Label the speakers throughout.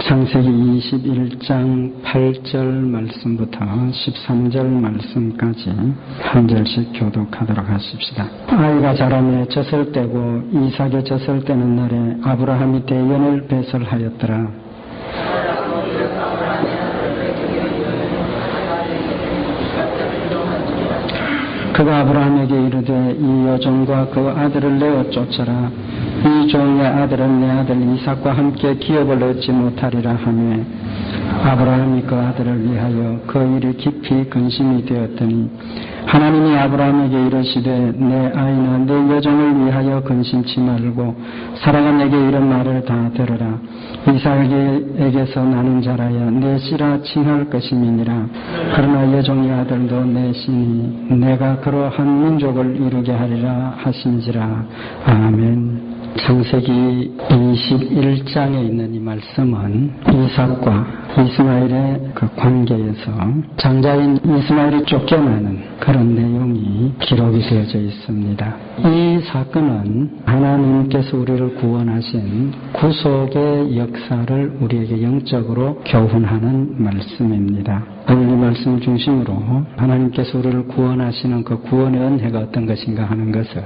Speaker 1: 창세기 21장 8절 말씀부터 13절 말씀까지 한 절씩 교독하도록 하십시다. 아이가 자라매 젖을 떼고 이삭이 젖을 떼는 날에 아브라함이 대연을 배설하였더라. 그가 아브라함에게 이르되 이 여종과 그 아들을 내어 쫓아라. 이 종의 아들은 내 아들 이삭과 함께 기업을 얻지 못하리라 하매 아브라함이 그 아들을 위하여 그 일이 깊이 근심이 되었더니 하나님이 아브라함에게 이르시되 내 아이나 내 여종을 위하여 근심치 말고 사라가 내게 이런 말을 다 들으라. 이삭에게서 나는 자라야 내 씨라 칭할 것임이니라. 그러나 여종의 아들도 내 씨니 내가 그러한 민족을 이루게 하리라 하신지라. 아멘. 창세기 21장에 있는 이 말씀은 이삭과 이스마엘의 그 관계에서 장자인 이스마엘이 쫓겨나는 그런 내용이 기록이 되어져 있습니다. 이 사건은 하나님께서 우리를 구원하신 구속의 역사를 우리에게 영적으로 교훈하는 말씀입니다. 오늘 이 말씀을 중심으로 하나님께서 우리를 구원하시는 그 구원의 은혜가 어떤 것인가 하는 것을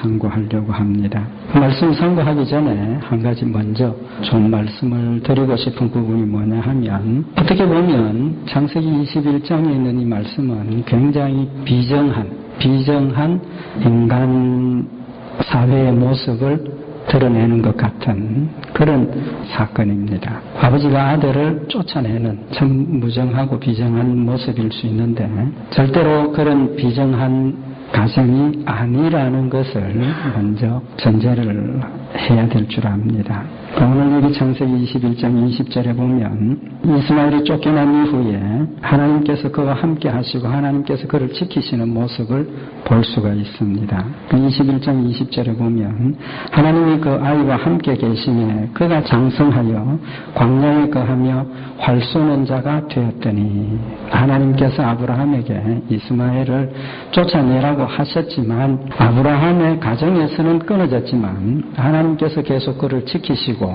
Speaker 1: 상고하려고 합니다. 말씀 상고하기 전에 한 가지 먼저 좀 말씀을 드리고 싶은 부분이 뭐냐 하면 어떻게 보면 창세기 21장에 있는 이 말씀은 굉장히 비정한 인간 사회의 모습을 드러내는 것 같은 그런 사건입니다. 아버지가 아들을 쫓아내는 참 무정하고 비정한 모습일 수 있는데 절대로 그런 비정한 가정이 아니라는 것을 먼저 전제를 해야 될 줄 압니다. 오늘 여기 창세기 21장 20절에 보면 이스마엘이 쫓겨난 이후에 하나님께서 그와 함께 하시고 하나님께서 그를 지키시는 모습을 볼 수가 있습니다. 21장 20절에 보면 하나님이 그 아이와 함께 계시매 그가 장성하여 광야에 거하며 활 쏘는 자가 되었더니 하나님께서 아브라함에게 이스마엘을 쫓아내라고 하셨지만 아브라함의 가정에서는 끊어졌지만 하나님께서 계속 그를 지키시고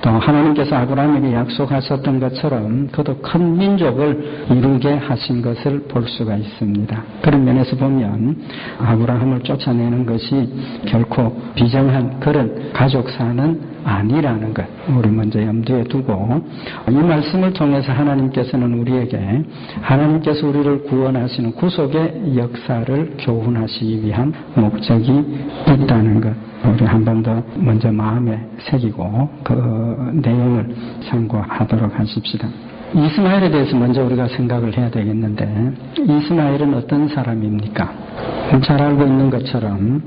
Speaker 1: 또 하나님께서 아브라함에게 약속하셨던 것처럼 그도 큰 민족을 이루게 하신 것을 볼 수가 있습니다. 그런 면에서 보면 아브라함을 쫓아내는 것이 결코 비정한 그런 가족사는 아니라는 것 우리 먼저 염두에 두고 이 말씀을 통해서 하나님께서는 우리에게 하나님께서 우리를 구원하시는 구속의 역사를 교훈하시기 위한 목적이 있다는 것 우리 한 번 더 먼저 마음에 새기고 그 내용을 참고하도록 하십시다. 이스마엘에 대해서 먼저 우리가 생각을 해야 되겠는데 이스마엘은 어떤 사람입니까? 잘 알고 있는 것처럼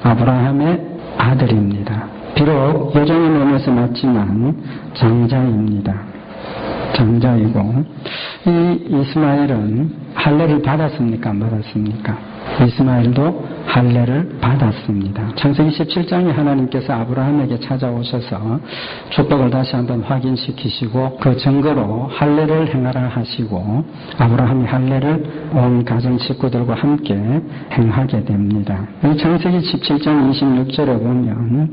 Speaker 1: 아브라함의 아들입니다. 비록 여종의 몸에서 났지만 장자입니다. 장자이고 이 이스마엘은 할례를 받았습니까? 안 받았습니까? 이스마엘도 할례를 받았습니다. 창세기 17장에 하나님께서 아브라함에게 찾아오셔서 축복을 다시 한번 확인시키시고 그 증거로 할례를 행하라 하시고 아브라함이 할례를 온 가정 식구들과 함께 행하게 됩니다. 창세기 17장 26절에 보면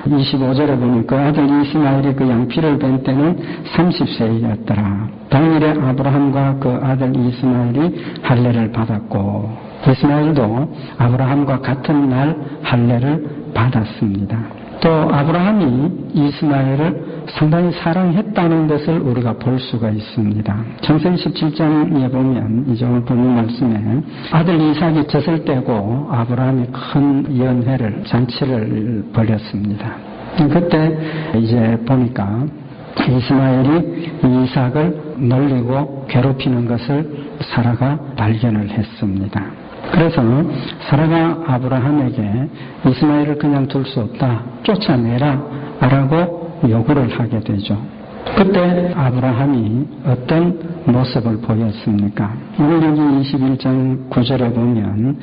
Speaker 1: 25절에 보면 그 아들 이스마엘이 그 양피를 뺀 때는 30세이었더라. 당일에 아브라함과 그 아들 이스마엘이 할례를 받았고 이스마엘도 아브라함과 같은 날 할례를 받았습니다. 또 아브라함이 이스마엘을 상당히 사랑했다는 것을 우리가 볼 수가 있습니다. 창세기 17장에 보면 이제 오늘 본문 말씀에 아들 이삭이 젖을 떼고 아브라함이 큰 연회를 잔치를 벌였습니다. 그때 이제 보니까 이스마엘이 이삭을 놀리고 괴롭히는 것을 사라가 발견을 했습니다. 그래서 사라가 아브라함에게 이스마엘을 그냥 둘 수 없다. 쫓아내라 라고 요구를 하게 되죠. 그때 아브라함이 어떤 모습을 보였습니까? 오늘 여기 21장 9절에 보면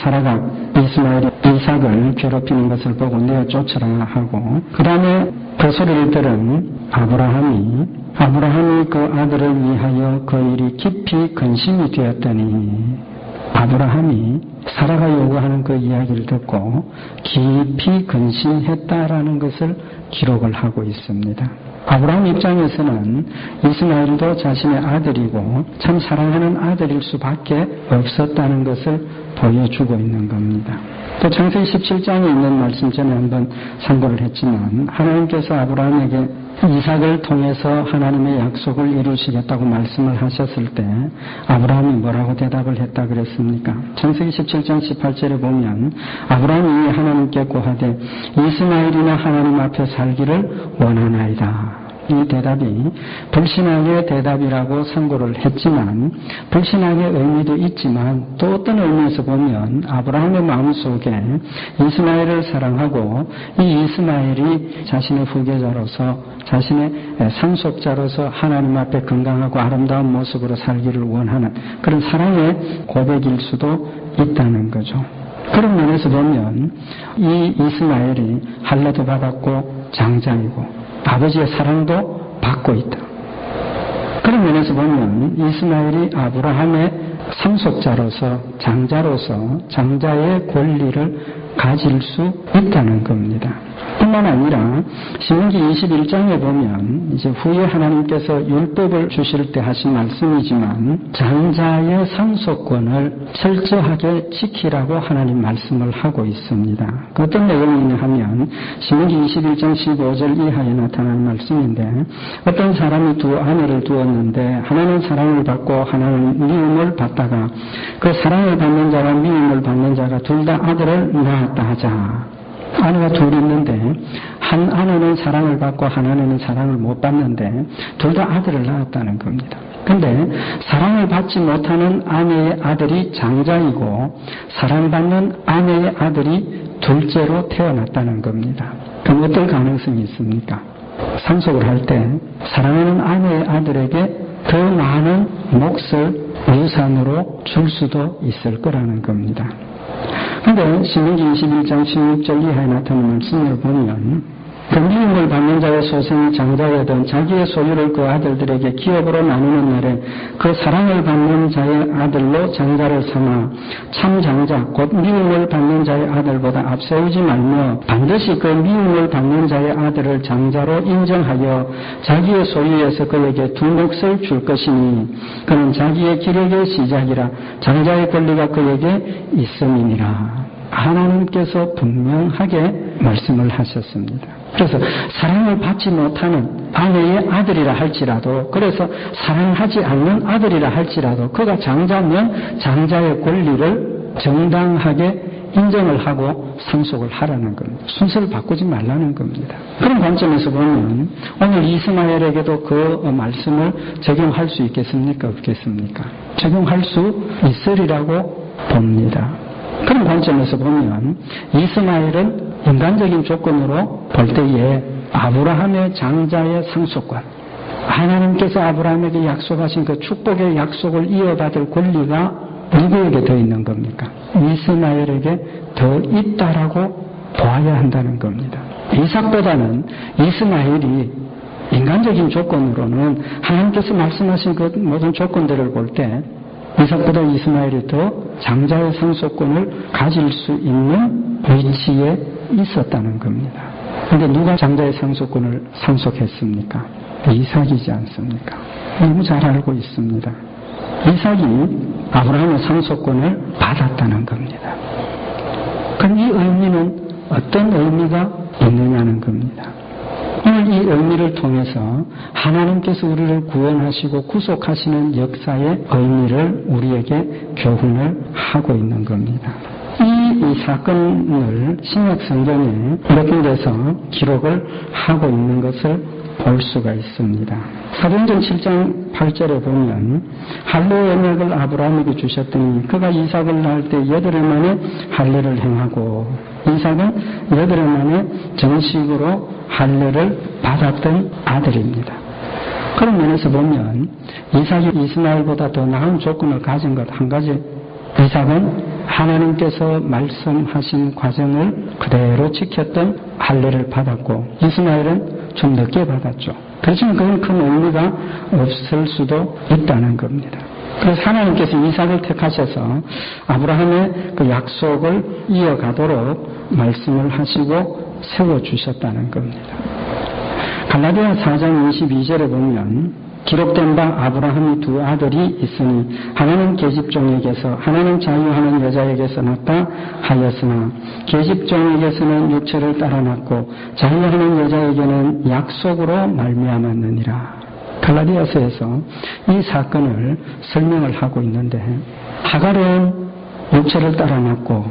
Speaker 1: 사라가 이스마엘이 이삭을 괴롭히는 것을 보고 내어 쫓으라 하고 그 다음에 그 소리를 들은 아브라함이 그 아들을 위하여 그 일이 깊이 근심이 되었더니 아브라함이 사라가 요구하는 그 이야기를 듣고 깊이 근심했다라는 것을 기록을 하고 있습니다. 아브라함 입장에서는 이스마엘도 자신의 아들이고 참 사랑하는 아들일 수밖에 없었다는 것을 보여주고 있는 겁니다. 또 창세기 17장에 있는 말씀 전에 한번 참고를 했지만 하나님께서 아브라함에게 이삭을 통해서 하나님의 약속을 이루시겠다고 말씀을 하셨을 때 아브라함이 뭐라고 대답을 했다 그랬습니까? 창세기 17장 18절에 보면 아브라함이 하나님께 고하되 이스마엘이나 하나님 앞에 살기를 원하나이다. 이 대답이 불신앙의 대답이라고 상고를 했지만 불신앙의 의미도 있지만 또 어떤 의미에서 보면 아브라함의 마음속에 이스마엘을 사랑하고 이 이스마엘이 자신의 후계자로서 자신의 상속자로서 하나님 앞에 건강하고 아름다운 모습으로 살기를 원하는 그런 사랑의 고백일 수도 있다는 거죠. 그런 면에서 보면 이 이스마엘이 할례도 받았고 장자이고 아버지의 사랑도 받고 있다. 그런 면에서 보면 이스마엘이 아브라함의 상속자로서 장자로서 장자의 권리를 가질 수 있다는 겁니다. 뿐만 아니라 신명기 21장에 보면 이제 후에 하나님께서 율법을 주실 때 하신 말씀이지만 장자의 상속권을 철저하게 지키라고 하나님 말씀을 하고 있습니다. 그 어떤 내용이냐 하면 신명기 21장 15절 이하에 나타나는 말씀인데 어떤 사람이 두 아내를 두었는데 하나는 사랑을 받고 하나는 미움을 받다가 그 사랑을 받는 자와 미움을 받는 자가 둘 다 아들을 낳았다 하자. 아내가 둘 있는데 한 아내는 사랑을 받고 한 아내는 사랑을 못 받는데 둘 다 아들을 낳았다는 겁니다. 근데 사랑을 받지 못하는 아내의 아들이 장자이고 사랑받는 아내의 아들이 둘째로 태어났다는 겁니다. 그럼 어떤 가능성이 있습니까? 상속을 할 때 사랑하는 아내의 아들에게 더 많은 몫을 유산으로 줄 수도 있을 거라는 겁니다. 그런데 신명기 21장 16절 이하에 나타나는 말씀을 보면 그 미움을 받는 자의 소생이 장자여든 자기의 소유를 그 아들들에게 기업으로 나누는 날에 그 사랑을 받는 자의 아들로 장자를 삼아 참 장자 곧 미움을 받는 자의 아들보다 앞세우지 말며 반드시 그 미움을 받는 자의 아들을 장자로 인정하여 자기의 소유에서 그에게 두 몫을 줄 것이니 그는 자기의 기력의 시작이라 장자의 권리가 그에게 있음이니라. 하나님께서 분명하게 말씀을 하셨습니다. 그래서 사랑을 받지 못하는 아내의 아들이라 할지라도 그래서 사랑하지 않는 아들이라 할지라도 그가 장자면 장자의 권리를 정당하게 인정을 하고 상속을 하라는 겁니다. 순서를 바꾸지 말라는 겁니다. 그런 관점에서 보면 오늘 이스마엘에게도 그 말씀을 적용할 수 있겠습니까? 없겠습니까? 적용할 수 있으리라고 봅니다. 그런 관점에서 보면 이스마엘은 인간적인 조건으로 볼 때에 아브라함의 장자의 상속권, 하나님께서 아브라함에게 약속하신 그 축복의 약속을 이어받을 권리가 누구에게 더 있는 겁니까? 이스마엘에게 더 있다라고 봐야 한다는 겁니다. 이삭보다는 이스마엘이 인간적인 조건으로는 하나님께서 말씀하신 그 모든 조건들을 볼 때 이삭보다 이스마엘이 더 장자의 상속권을 가질 수 있는 위치에 있었다는 겁니다. 그런데 누가 장자의 상속권을 상속했습니까? 이삭이지 않습니까? 너무 잘 알고 있습니다. 이삭이 아브라함의 상속권을 받았다는 겁니다. 그럼 이 의미는 어떤 의미가 있느냐는 겁니다. 오늘 이 의미를 통해서 하나님께서 우리를 구원하시고 구속하시는 역사의 의미를 우리에게 교훈을 하고 있는 겁니다. 이 사건을 신약 성경에 몇 군데서 기록을 하고 있는 것을 볼 수가 있습니다. 사도행전 7장 8절에 보면 할례의 언약을 아브라함에게 주셨더니 그가 이삭을 낳을 때 8일 만에 할례를 행하고 이삭은 8일 만에 정식으로 할례를 받았던 아들입니다. 그런 면에서 보면 이삭이 이스마엘보다 더 나은 조건을 가진 것 한 가지, 이삭은 하나님께서 말씀하신 과정을 그대로 지켰던 할례를 받았고 이스마엘은 좀 늦게 받았죠. 그렇지만 그건 큰 의미가 없을 수도 있다는 겁니다. 그래서 하나님께서 이삭을 택하셔서 아브라함의 그 약속을 이어가도록 말씀을 하시고 세워주셨다는 겁니다. 갈라디아 4장 22절에 보면 기록된 바 아브라함이 두 아들이 있으니 하나는 계집종에게서 하나는 자유하는 여자에게서 낳다 하였으나 계집종에게서는 육체를 따라 낳고 자유하는 여자에게는 약속으로 말미암았느니라. 갈라디아서에서 이 사건을 설명을 하고 있는데 하갈은 육체를 따라 낳고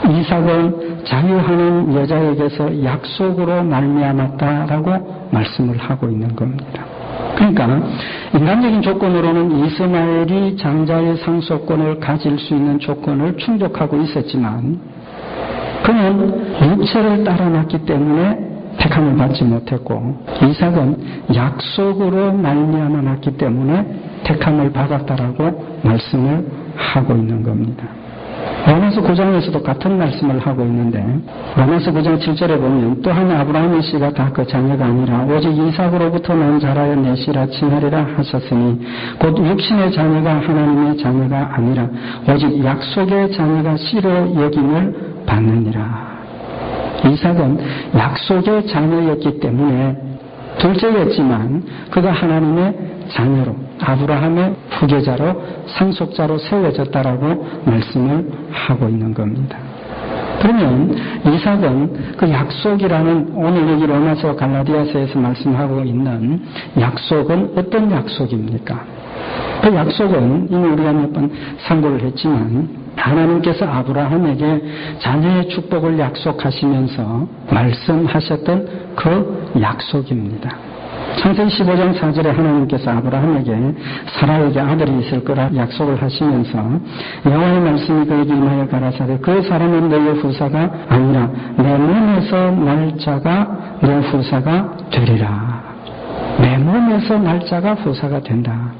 Speaker 1: 이삭은 자유하는 여자에게서 약속으로 말미암았다라고 말씀을 하고 있는 겁니다. 그러니까 인간적인 조건으로는 이스마엘이 장자의 상속권을 가질 수 있는 조건을 충족하고 있었지만 그는 육체를 따라 낳기 때문에 택함을 받지 못했고 이삭은 약속으로 말미암아 났기 때문에 택함을 받았다라고 말씀을 하고 있는 겁니다. 로마서 9장에서도 같은 말씀을 하고 있는데 로마서 9장 7절에 보면 또한 아브라함의 씨가 다 그 자녀가 아니라 오직 이삭으로부터 난 자라여 내 씨라 칭하리라 하셨으니 곧 육신의 자녀가 하나님의 자녀가 아니라 오직 약속의 자녀가 씨로 여김을 받느니라. 이삭은 약속의 자녀였기 때문에 둘째였지만 그가 하나님의 자녀로 아브라함의 후계자로 상속자로 세워졌다라고 말씀을 하고 있는 겁니다. 그러면 이삭은 그 약속이라는 오늘 여기 로마서 갈라디아서에서 말씀하고 있는 약속은 어떤 약속입니까? 그 약속은 이미 우리가 몇 번 상고를 했지만 하나님께서 아브라함에게 자녀의 축복을 약속하시면서 말씀하셨던 그 약속입니다. 창세기 15장 4절에 하나님께서 아브라함에게 사라에게 아들이 있을 거라 약속을 하시면서 여호와의 말씀이 그에게 임하여 가라사대 그 사람은 너의 후사가 아니라 내 몸에서 날 자가 너 후사가 되리라. 내 몸에서 날 자가 후사가 된다.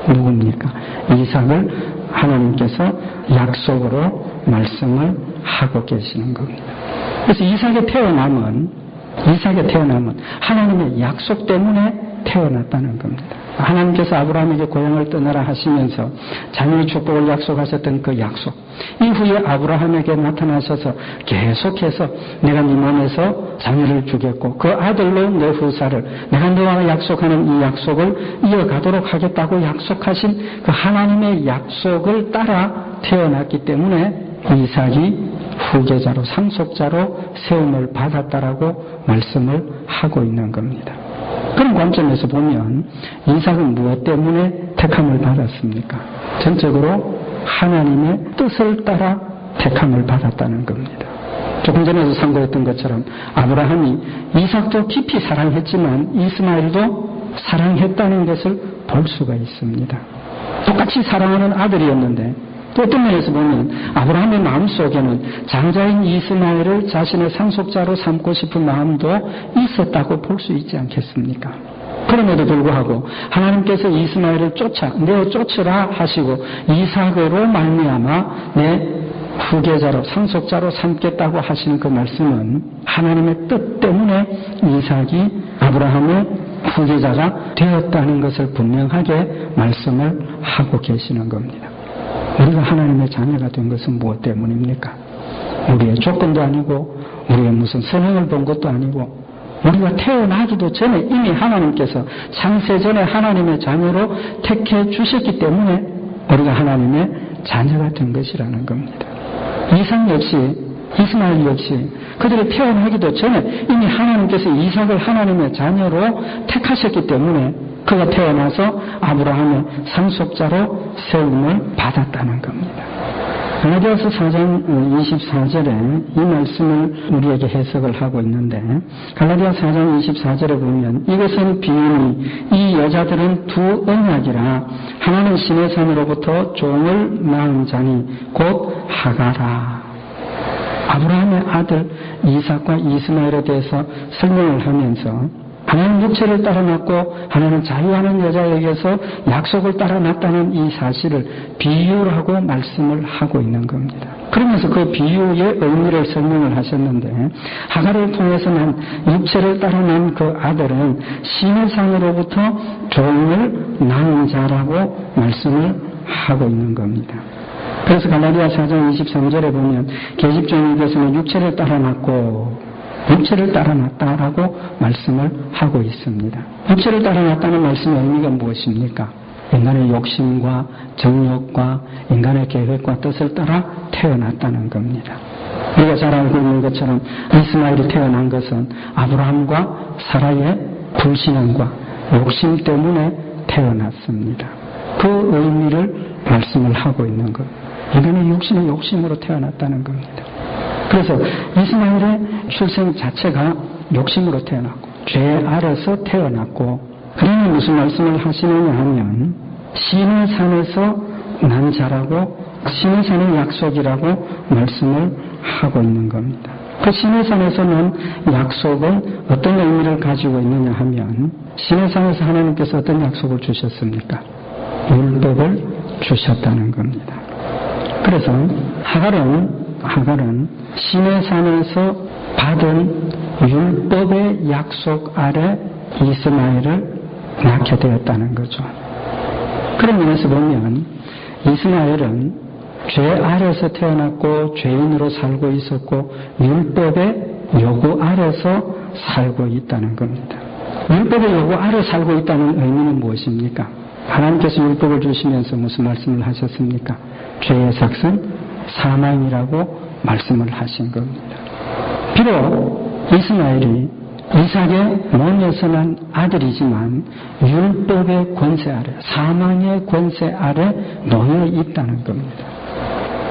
Speaker 1: 누굽니까? 이삭을 하나님께서 약속으로 말씀을 하고 계시는 겁니다. 그래서 이삭의 태어남은 하나님의 약속 때문에 태어났다는 겁니다. 하나님께서 아브라함에게 고향을 떠나라 하시면서 자녀의 축복을 약속하셨던 그 약속. 이후에 아브라함에게 나타나셔서 계속해서 내가 네 몸에서 자녀를 주겠고 그 아들로 내 후사를 내가 너와 약속하는 이 약속을 이어가도록 하겠다고 약속하신 그 하나님의 약속을 따라 태어났기 때문에 이삭이 후계자로 상속자로 세움을 받았다라고 말씀을 하고 있는 겁니다. 그런 관점에서 보면 이삭은 무엇 때문에 택함을 받았습니까? 전적으로 하나님의 뜻을 따라 택함을 받았다는 겁니다. 조금 전에도 상고했던 것처럼 아브라함이 이삭도 깊이 사랑했지만 이스마엘도 사랑했다는 것을 볼 수가 있습니다. 똑같이 사랑하는 아들이었는데 또 어떤 면에서 보면 아브라함의 마음속에는 장자인 이스마엘을 자신의 상속자로 삼고 싶은 마음도 있었다고 볼 수 있지 않겠습니까? 그럼에도 불구하고 하나님께서 이스마엘을 내어 쫓으라 하시고 이삭으로 말미암아 내 후계자로 상속자로 삼겠다고 하시는 그 말씀은 하나님의 뜻 때문에 이삭이 아브라함의 후계자가 되었다는 것을 분명하게 말씀을 하고 계시는 겁니다. 우리가 하나님의 자녀가 된 것은 무엇 때문입니까? 우리의 조건도 아니고 우리의 무슨 선행을 본 것도 아니고 우리가 태어나기도 전에 이미 하나님께서 창세 전에 하나님의 자녀로 택해 주셨기 때문에 우리가 하나님의 자녀가 된 것이라는 겁니다. 이삭 역시 이스마엘 역시 그들이 태어나기도 전에 이미 하나님께서 이삭을 하나님의 자녀로 택하셨기 때문에 그가 태어나서 아브라함의 상속자로 세움을 받았다는 겁니다. 갈라디아서 4장 24절에 이 말씀을 우리에게 해석을 하고 있는데 갈라디아 4장 24절에 보면 이것은 비유니 이 여자들은 두 언약이라 하나는 신의 산으로부터 종을 낳은 자니 곧 하가라. 아브라함의 아들 이삭과 이스마엘에 대해서 설명을 하면서 하나는 육체를 따라 낳고 하나는 자유하는 여자에게서 약속을 따라 낳았다는 이 사실을 비유하고 말씀을 하고 있는 겁니다. 그러면서 그 비유의 의미를 설명을 하셨는데 하갈을 통해서 난 육체를 따라 낳은 그 아들은 신의 산으로부터 종을 낳은 자라고 말씀을 하고 있는 겁니다. 그래서 갈라디아 4장 23절에 보면 계집종에게서는 육체를 따라 났고 육체를 따라 났다라고 말씀을 하고 있습니다. 육체를 따라 났다는 말씀의 의미가 무엇입니까? 인간의 욕심과 정욕과 인간의 계획과 뜻을 따라 태어났다는 겁니다. 우리가 잘 알고 있는 것처럼 이스마엘이 태어난 것은 아브라함과 사라의 불신앙과 욕심 때문에 태어났습니다. 그 의미를 말씀을 하고 있는 것. 인간의 육신의 욕심으로 태어났다는 겁니다. 그래서 이스마엘의 출생 자체가 욕심으로 태어났고 죄 아래서 태어났고, 그러니 무슨 말씀을 하시느냐 하면 신의 산에서 난 자라고 신의 산의 약속이라고 말씀을 하고 있는 겁니다. 그 신의 산에서 난 약속은 어떤 의미를 가지고 있느냐 하면 신의 산에서 하나님께서 어떤 약속을 주셨습니까? 율법을 주셨다는 겁니다. 그래서 하갈은 신의 산에서 받은 율법의 약속 아래 이스마엘을 낳게 되었다는 거죠. 그런 면에서 보면 이스마엘은 죄 아래서 태어났고 죄인으로 살고 있었고 율법의 요구 아래서 살고 있다는 겁니다. 율법의 요구 아래 살고 있다는 의미는 무엇입니까? 하나님께서 율법을 주시면서 무슨 말씀을 하셨습니까? 죄의 삭은 사망이라고 말씀을 하신 겁니다. 비록 이스마엘이 이삭의 몸에서 난 아들이지만 율법의 권세 아래, 사망의 권세 아래 놓여 있다는 겁니다.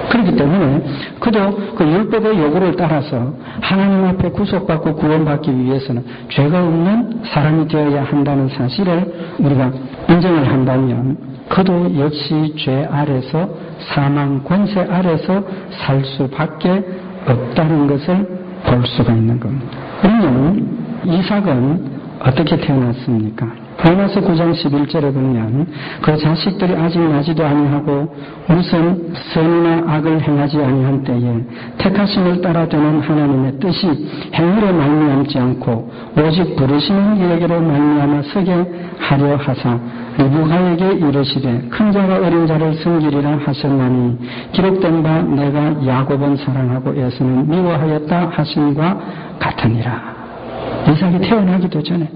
Speaker 1: 그렇기 때문에 그도 그 율법의 요구를 따라서 하나님 앞에 구속받고 구원받기 위해서는 죄가 없는 사람이 되어야 한다는 사실을 우리가 인정을 한다면 그도 역시 죄 아래서 사망 권세 아래서 살 수밖에 없다는 것을 볼 수가 있는 겁니다. 그러면 이삭은 어떻게 태어났습니까? 로마서 9장 11절에 보면 그 자식들이 아직 나지도 아니하고 무슨 선이나 악을 행하지 아니한 때에 택하심을 따라 되는 하나님의 뜻이 행위로 말미암지 않고 오직 부르시는 이에게로 말미암아 서게 하려 하사 리브가에게 이르시되 큰 자가 어린 자를 섬기리라 하셨나니 기록된 바 내가 야곱은 사랑하고 에서는 미워하였다 하심과 같으니라. 이삭이 태어나기도 전에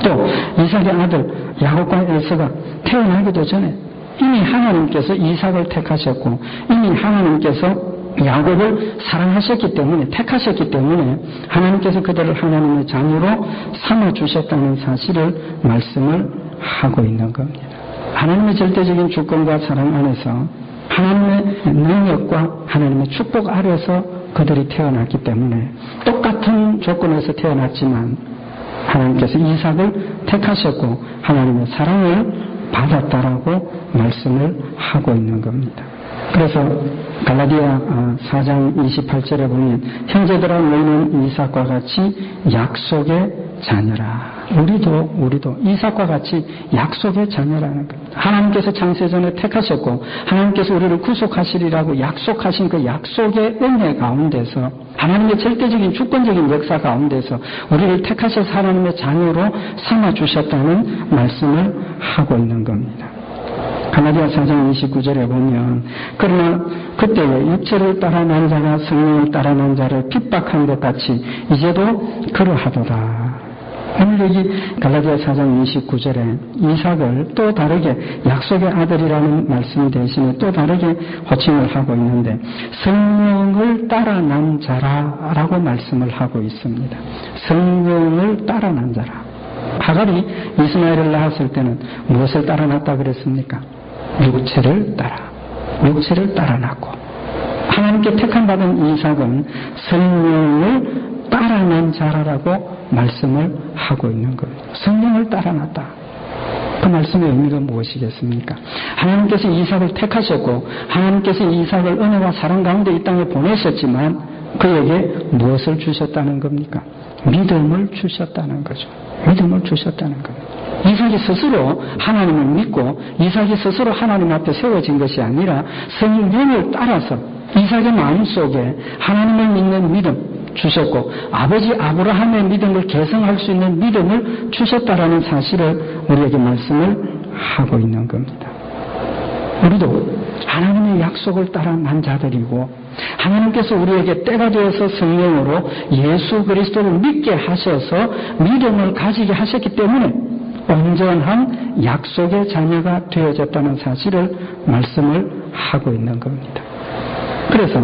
Speaker 1: 또 이삭의 아들 야곱과 에서가 태어나기도 전에 이미 하나님께서 이삭을 택하셨고 이미 하나님께서 야곱을 사랑하셨기 때문에 택하셨기 때문에 하나님께서 그들을 하나님의 자녀로 삼아주셨다는 사실을 말씀을 하고 있는 겁니다. 하나님의 절대적인 주권과 사랑 안에서 하나님의 능력과 하나님의 축복 아래서 그들이 태어났기 때문에 똑같은 조건에서 태어났지만 하나님께서 이삭을 택하셨고 하나님의 사랑을 받았다라고 말씀을 하고 있는 겁니다. 그래서 갈라디아 4장 28절에 보면 형제들아 너희는 이삭과 같이 약속의 자녀라. 우리도 이삭과 같이 약속의 자녀라는 겁니다. 하나님께서 창세전에 택하셨고 하나님께서 우리를 구속하시리라고 약속하신 그 약속의 은혜 가운데서 하나님의 절대적인 주권적인 역사 가운데서 우리를 택하셔서 하나님의 자녀로 삼아주셨다는 말씀을 하고 있는 겁니다. 갈라디아 4장 29절에 보면 그러나 그때에 육체를 따라 난 자가 성령을 따라 난 자를 핍박한 것 같이 이제도 그러하도다. 오늘 여기 갈라디아 4장 29절에 이삭을 또 다르게 약속의 아들이라는 말씀 대신에 또 다르게 호칭을 하고 있는데 성령을 따라 난 자라라고 말씀을 하고 있습니다. 성령을 따라 난 자라. 하갈이 이스마엘을 낳았을 때는 무엇을 따라 났다 그랬습니까? 육체를 따라 낳고 하나님께 택함받은 이삭은 성령을 따라 난 자라라고 말씀을 하고 있는 겁니다. 성령을 따라 났다. 그 말씀의 의미가 무엇이겠습니까? 하나님께서 이삭을 택하셨고 하나님께서 이삭을 은혜와 사랑 가운데 이 땅에 보내셨지만 그에게 무엇을 주셨다는 겁니까? 믿음을 주셨다는 거죠. 믿음을 주셨다는 겁니다. 이삭이 스스로 하나님을 믿고 이삭이 스스로 하나님 앞에 세워진 것이 아니라 성령을 따라서 이삭의 마음속에 하나님을 믿는 믿음 주셨고 아버지 아브라함의 믿음을 계승할 수 있는 믿음을 주셨다라는 사실을 우리에게 말씀을 하고 있는 겁니다. 우리도 하나님의 약속을 따라 난 자들이고 하나님께서 우리에게 때가 되어서 성령으로 예수 그리스도를 믿게 하셔서 믿음을 가지게 하셨기 때문에 온전한 약속의 자녀가 되어졌다는 사실을 말씀을 하고 있는 겁니다. 그래서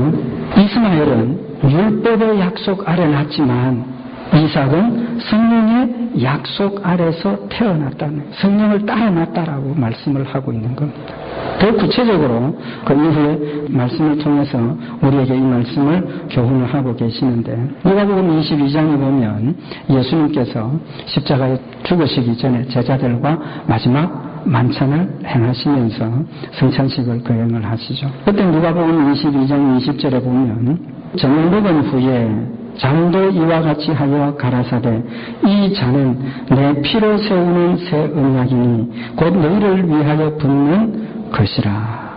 Speaker 1: 이스마엘은 율법의 약속 아래 났지만 이삭은 성령의 약속 아래서 태어났다는, 성령을 따라 났다라고 말씀을 하고 있는 겁니다. 더 구체적으로 그 이후에 말씀을 통해서 우리에게 이 말씀을 교훈을 하고 계시는데, 누가복음 22장에 보면 예수님께서 십자가에 죽으시기 전에 제자들과 마지막 만찬을 행하시면서 성찬식을 거행을 하시죠. 그때 누가복음 22장 20절에 보면 저녁 먹은 후에 장도 이와 같이 하여 가라사대 이 잔은 내 피로 세우는 새 언약이니 곧 너희를 위하여 붓는 것이라.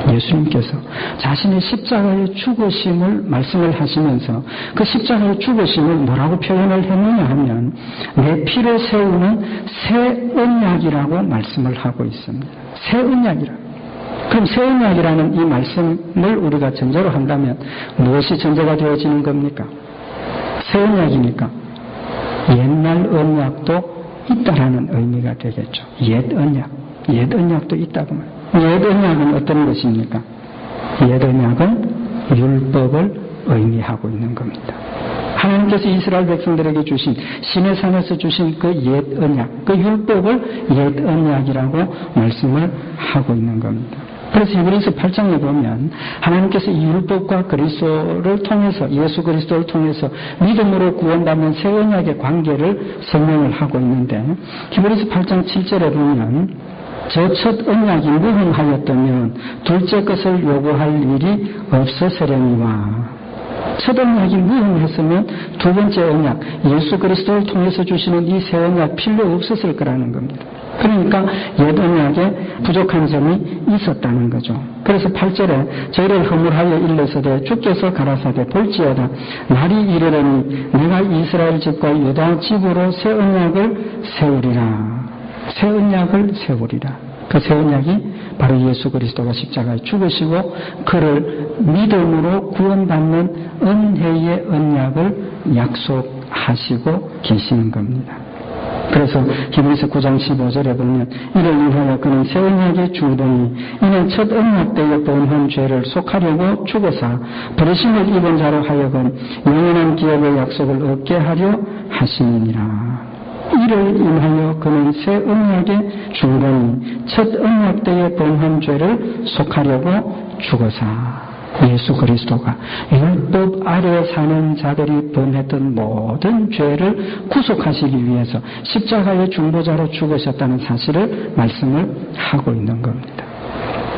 Speaker 1: 예수님께서 자신의 십자가의 죽으심을 말씀을 하시면서 그 십자가의 죽으심을 뭐라고 표현을 했느냐 하면 내 피로 세우는 새 언약이라고 말씀을 하고 있습니다. 새 언약이라. 그럼 새 언약이라는 이 말씀을 우리가 전제로 한다면 무엇이 전제가 되어지는 겁니까? 새 언약이니까 옛날 언약도 있다라는 의미가 되겠죠. 옛 언약도 있다고 말합니다. 옛 언약은 어떤 것입니까? 옛 언약은 율법을 의미하고 있는 겁니다. 하나님께서 이스라엘 백성들에게 주신 시내 산에서 주신 그 옛 언약, 그 율법을 옛 언약이라고 말씀을 하고 있는 겁니다. 그래서 히브리서 8장에 보면 하나님께서 이 율법과 그리스도를 통해서, 예수 그리스도를 통해서 믿음으로 구원받는 새 언약의 관계를 설명을 하고 있는데, 히브리서 8장 7절에 보면 저 첫 언약이 무효하였다면 둘째 것을 요구할 일이 없었으려니와, 첫 언약이 무효했으면 두 번째 언약, 예수 그리스도를 통해서 주시는 이 새 언약 필요 없었을 거라는 겁니다. 그러니까 옛 언약에 부족한 점이 있었다는 거죠. 그래서 8절에 저희를 허물하여 일러서되 주께서 가라사대 볼지어다 날이 이르려니 내가 이스라엘 집과 유다 집으로 새 언약을 세우리라. 새 언약을 세우리라. 그 새 언약이 바로 예수 그리스도가 십자가에 죽으시고 그를 믿음으로 구원받는 은혜의 언약을 약속하시고 계시는 겁니다. 그래서 히브리서 9장 15절에 보면 이를 위하여 그는 새 언약의 주더니 이는 첫 언약 때의 범한 죄를 속하려고 죽어사 버리심을 입은 자로 하여금 영원한 기업의 약속을 얻게 하려 하시느니라. 이를 인하여 그는 새 언약의 중간이 첫 언약 때의 범한 죄를 속하려고 죽어사 예수 그리스도가 율법 아래 사는 자들이 범했던 모든 죄를 구속하시기 위해서 십자가의 중보자로 죽으셨다는 사실을 말씀을 하고 있는 겁니다.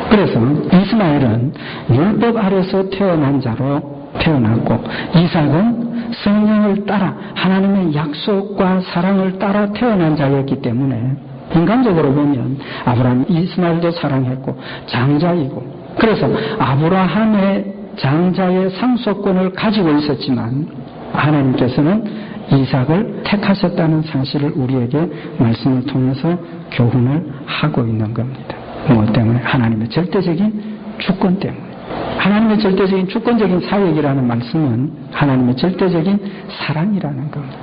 Speaker 1: 그래서 이스마엘은 율법 아래서 태어난 자로 태어났고 이삭은 성령을 따라 하나님의 약속과 사랑을 따라 태어난 자였기 때문에 인간적으로 보면 아브라함, 이스마엘도 사랑했고 장자이고, 그래서 아브라함의 장자의 상속권을 가지고 있었지만 하나님께서는 이삭을 택하셨다는 사실을 우리에게 말씀을 통해서 교훈을 하고 있는 겁니다. 무엇 때문에? 하나님의 절대적인 주권 때문에. 하나님의 절대적인 주권적인 사역이라는 말씀은 하나님의 절대적인 사랑이라는 겁니다.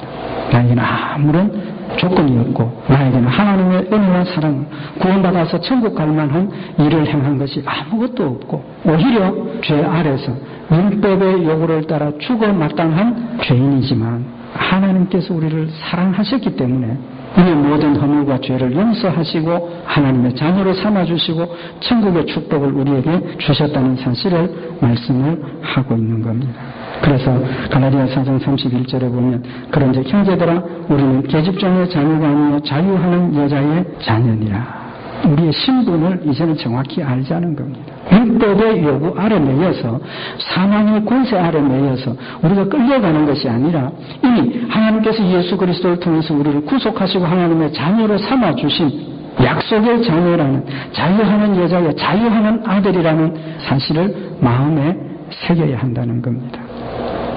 Speaker 1: 나에게는 아무런 조건이 없고 나에게는 하나님의 은혜와 사랑, 구원받아서 천국 갈 만한 일을 행한 것이 아무것도 없고 오히려 죄 아래서 율법의 요구를 따라 죽어 마땅한 죄인이지만 하나님께서 우리를 사랑하셨기 때문에 우리의 모든 허물과 죄를 용서하시고 하나님의 자녀로 삼아주시고 천국의 축복을 우리에게 주셨다는 사실을 말씀을 하고 있는 겁니다. 그래서 갈라디아 4장 31절에 보면 그런즉 형제들아 우리는 계집종의 자녀가 아니요 자유하는 여자의 자녀니라. 우리의 신분을 이제는 정확히 알자는 겁니다. 율법의 요구 아래 매여서 사망의 권세 아래 매여서 우리가 끌려가는 것이 아니라 이미 하나님께서 예수 그리스도를 통해서 우리를 구속하시고 하나님의 자녀로 삼아주신 약속의 자녀라는, 자유하는 여자의 자유하는 아들이라는 사실을 마음에 새겨야 한다는 겁니다.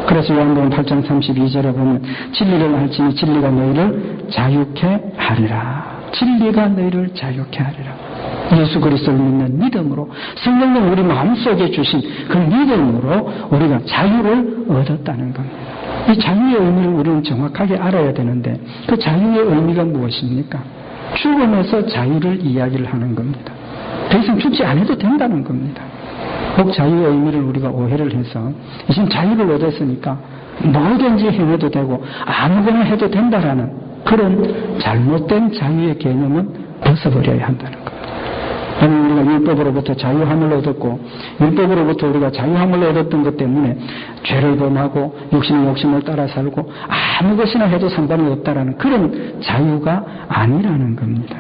Speaker 1: 그래서 요한복음 8장 32절에 보면 진리를 알지니 진리가 너희를 자유케 하리라. 진리가 너희를 자유케 하리라. 예수 그리스도를 믿는 믿음으로 성령님 우리 마음속에 주신 그 믿음으로 우리가 자유를 얻었다는 겁니다. 이 자유의 의미를 우리는 정확하게 알아야 되는데 그 자유의 의미가 무엇입니까? 죽음에서 자유를 이야기를 하는 겁니다. 더 이상 죽지 않아도 된다는 겁니다. 꼭 자유의 의미를 우리가 오해를 해서 이제 자유를 얻었으니까 뭐든지 행해도 되고 아무거나 해도 된다라는 그런 잘못된 자유의 개념은 벗어버려야 한다는 겁니다. 우리가 율법으로부터 자유함을 얻었고 율법으로부터 우리가 자유함을 얻었던 것 때문에 죄를 범하고 욕심을 따라 살고 아무 것이나 해도 상관이 없다라는 그런 자유가 아니라는 겁니다.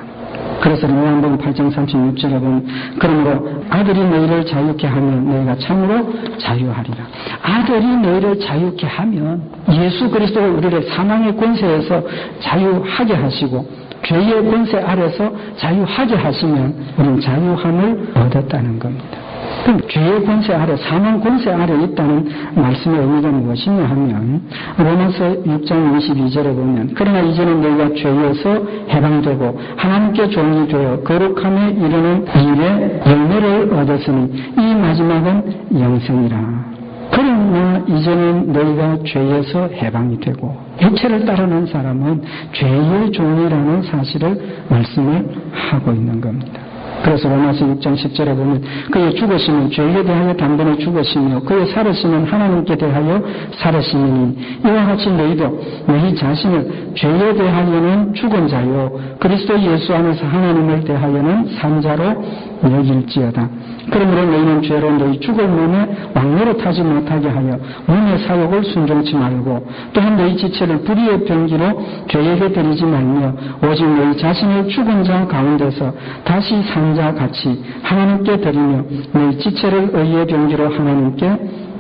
Speaker 1: 그래서 요한복음 8장 36절에 보면 그러므로 아들이 너희를 자유케 하면 너희가 참으로 자유하리라. 아들이 너희를 자유케 하면 예수 그리스도가 우리를 사망의 권세에서 자유하게 하시고 죄의 권세 아래서 자유하게 하시면 우리는 자유함을 얻었다는 겁니다. 그럼 죄의 권세 아래, 사망 권세 아래 있다는 말씀의 의미가 무엇이냐 하면 로마서 6장 22절에 보면 그러나 이제는 너희가 죄에서 해방되고 하나님께 종이 되어 거룩함에 이르는 일의 열매를 얻었으니 이 마지막은 영생이라. 그러나 이제는 너희가 죄에서 해방이 되고 육체를 따르는 사람은 죄의 종이라는 사실을 말씀을 하고 있는 겁니다. 그래서 로마서 6장 10절에 보면 그의 죽으심은 죄에 대하여 단번에 죽으시며 그의 살으심은 하나님께 대하여 살으심이니 이와 같이 너희도 너희 자신을 죄에 대하여는 죽은 자요 그리스도 예수 안에서 하나님을 대하여는 산 자로 여길지어다. 그러므로 너희는 죄로 너희 죽을 몸에 왕노로 타지 못하게 하여 몸의 사욕을 순종치 말고 또한 너희 지체를 불의의 병기로 죄에게 드리지 말며 오직 너희 자신을 죽은 자 가운데서 다시 산 자 같이 하나님께 드리며 너희 지체를 의의 병기로 하나님께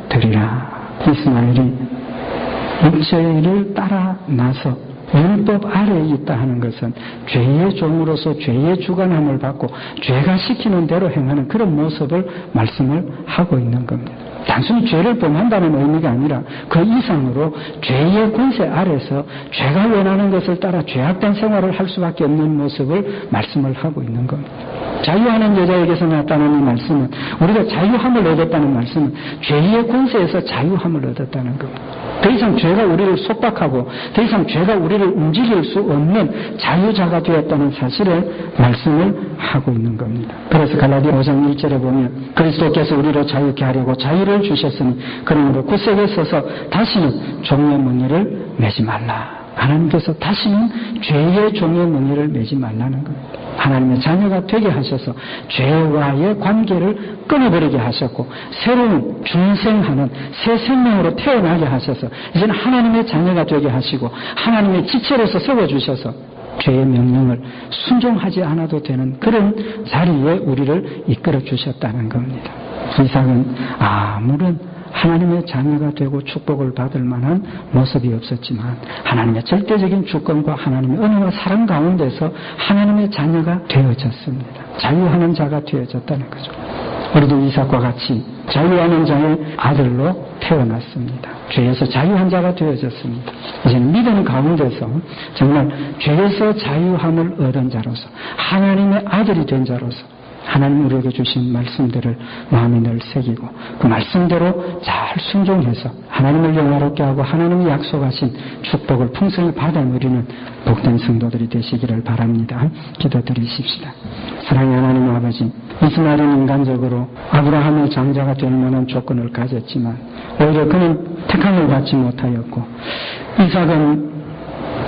Speaker 1: 드리라. 이스마엘이 육체를 따라 나서 율법 아래에 있다 하는 것은 죄의 종으로서 죄의 주관함을 받고 죄가 시키는 대로 행하는 그런 모습을 말씀을 하고 있는 겁니다. 단순히 죄를 범한다는 의미가 아니라 그 이상으로 죄의 권세 아래서 죄가 원하는 것을 따라 죄악된 생활을 할 수밖에 없는 모습을 말씀을 하고 있는 겁니다. 자유하는 여자에게서 나타나는 이 말씀은 우리가 자유함을 얻었다는 말씀은 죄의 권세에서 자유함을 얻었다는 겁니다. 더 이상 죄가 우리를 속박하고 더 이상 죄가 우리를 움직일 수 없는 자유자가 되었다는 사실을 말씀을 하고 있는 겁니다. 그래서 갈라디아 5장 1절에 보면 그리스도께서 우리를 자유케 하려고 자유를 주셨으니 그러므로 굳세게 서서 다시는 종의 멍에를 매지 말라. 하나님께서 다시는 죄의 종의 멍에를 매지 말라는 겁니다. 하나님의 자녀가 되게 하셔서 죄와의 관계를 끊어버리게 하셨고 새로운 중생하는 새 생명으로 태어나게 하셔서 이제는 하나님의 자녀가 되게 하시고 하나님의 지체로서 세워주셔서 죄의 명령을 순종하지 않아도 되는 그런 자리에 우리를 이끌어 주셨다는 겁니다. 이삭은 아무런 하나님의 자녀가 되고 축복을 받을 만한 모습이 없었지만 하나님의 절대적인 주권과 하나님의 은혜와 사랑 가운데서 하나님의 자녀가 되어졌습니다. 자유하는 자가 되어졌다는 거죠. 우리도 이삭과 같이 자유하는 자의 아들로 태어났습니다. 죄에서 자유한 자가 되어졌습니다. 이제는 믿음 가운데서 정말 죄에서 자유함을 얻은 자로서 하나님의 아들이 된 자로서 하나님 우리에게 주신 말씀들을 마음에 늘 새기고 그 말씀대로 잘 순종해서 하나님을 영화롭게 하고 하나님이 약속하신 축복을 풍성히 받아 누리는 복된 성도들이 되시기를 바랍니다. 기도드리십시다. 사랑의 하나님 아버지, 이스마엘은 인간적으로 아브라함의 장자가 될 만한 조건을 가졌지만 오히려 그는 택함을 받지 못하였고 이삭은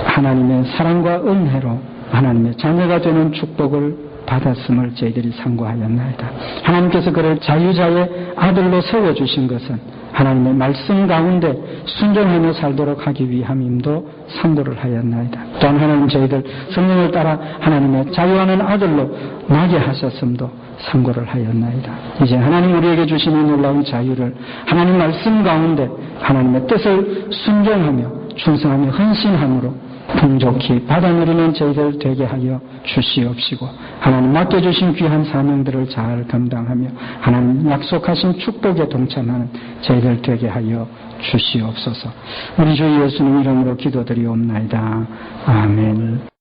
Speaker 1: 하나님의 사랑과 은혜로 하나님의 자녀가 되는 축복을 받았음을 저희들이 상고하였나이다. 하나님께서 그를 자유자의 아들로 세워주신 것은 하나님의 말씀 가운데 순종하며 살도록 하기 위함임도 상고를 하였나이다. 또한 하나님 저희들 성령을 따라 하나님의 자유하는 아들로 나게 하셨음도 상고를 하였나이다. 이제 하나님 우리에게 주신 이 놀라운 자유를 하나님 말씀 가운데 하나님의 뜻을 순종하며 충성하며 헌신함으로 풍족히 받아 누리는 저희들 되게 하여 주시옵시고 하나님 맡겨주신 귀한 사명들을 잘 감당하며 하나님 약속하신 축복에 동참하는 저희들 되게 하여 주시옵소서. 우리 주 예수님 이름으로 기도드리옵나이다. 아멘.